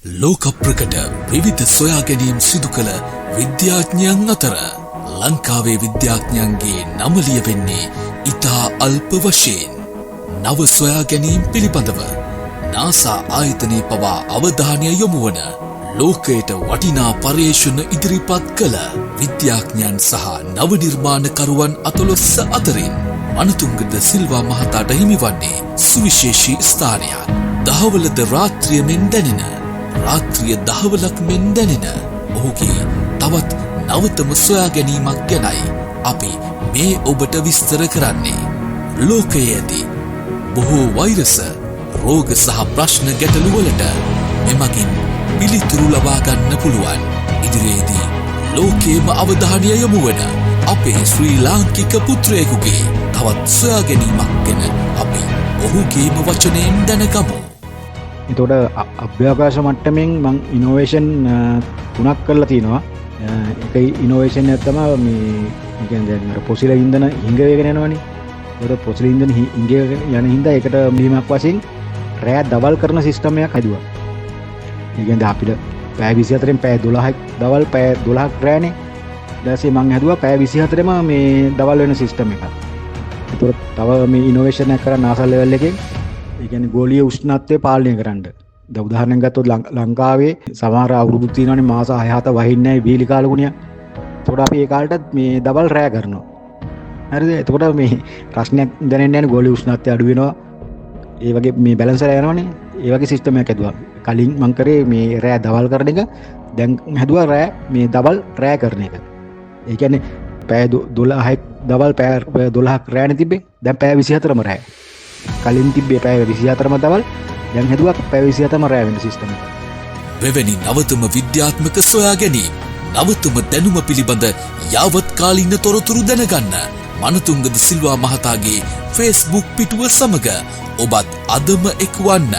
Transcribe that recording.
ලෝක ප්‍රකට විවිධ සොයා ගැනීම් සිදු කළ විද්‍යාඥයන් අතර ලංකාවේ විද්‍යාඥයන්ගේ නම ලියවෙන්නේ ඉතා අල්ප වශයෙන්. නව සොයා ගැනීම් පිළිබඳව නාසා ආයතනයේ පවා අවධානය යොමු වන ලෝකයට වටිනා පර්යේෂණ ඉදිරිපත් කළ විද්‍යාඥයන් සහ නව නිර්මාණකරුවන් 11 අතරින් මනතුංග ද සිල්වා මහතාට හිමිවන්නේ සුවිශේෂී ස්ථානයක්. දහවලද රාත්‍රිය මෙන් දැනෙන, රාත්‍රිය දහවලක් මෙන් දැනෙන ඔහුගේ තවත් නවතම සොයා ගැනීමක් ගැනයි අපි මේ ඔබට විස්තර කරන්නේ. ලෝකයේ ඇති බොහෝ වෛරස, රෝග සහ ප්‍රශ්න ගැටලුවලට එමගින් පිළිතුරු ලබා ගන්න පුළුවන්. ඉදිරියේදී ලෝකයේම අවධානය යොමු වන අපේ ශ්‍රී ලාංකික පුත්‍රයෙකුගේ තවත් සොයා ගැනීමක් ගැන අපි ඔහුගේම වචනයෙන් දැනගමු. එතකොට අභ්‍යාකාශ මට්ටමින් මං ඉනෝවේෂන් 3ක් කරලා තියෙනවා. එක ඉනෝවේෂන් එකක් තමයි මේ කියන්නේ දැන් අර පොසිල ඉන්ධන හිඟ වේගෙන යනවනේ. ඒකට පොසිල ඉන්ධන හිඟ යන හින්දා ඒකට බීමක් වශයෙන් රෑ දවල් කරන සිස්ටම් එකක් හදුවා. ඒ කියන්නේ අපිට පැය 24න් පැය 12ක් දවල් පැය 12ක් රෑනේ. ඊට පස්සේ මං හදුවා පැය 24ෙම මේ දවල් වෙන සිස්ටම් එකක්. ඒතකොට තව මේ ඉනෝවේෂන් එක කරා NASA ලෙවල් එකෙන් ඒ කියන්නේ ගෝලීය උෂ්ණත්වය පාලනය කරන්න. දැන් උදාහරණයක් ගත්තොත් ලංකාවේ සමහර අවුරුදු තියෙනවානේ මාස 6-7 වහින්නේ නැහැ වීලි කාලගුණයක්. ඒතකොට අපි ඒ කාලෙටත් මේ දවල් රෑ කරනවා. හරිද? එතකොට මේ ප්‍රශ්නයක් දැනෙන්නේ නැහැ ගෝලීය උෂ්ණත්වය අඩු වෙනවා. ඒ වගේ මේ බැලන්ස් එක යනවනේ. ඒ වගේ සිස්ටම් එකක් හදුවා. කලින් මං කරේ මේ රෑ දවල් කරන එක. දැන් හදුවා රෑ මේ දවල් රෑ කරන එක. ඒ කියන්නේ පැය 12ක් දවල් පැය 12ක් රෑනේ තිබ්බේ. දැන් පැය 24ම රෑ. කලින් තිබ්බේ පැය 24ම දවල්. දැන් හදුවා පැය 27ම රෑ වෙන සිස්ටම් එක. මෙවැනි නවතම විද්‍යාත්මක සොයා ගැනීම්, නවතම දැනුම පිළිබඳ යාවත් කාලීන තොරතුරු දැනගන්න මනතුංග ද සිල්වා මහතාගේ Facebook පිටුව සමග ඔබත් අදම එක්වන්න.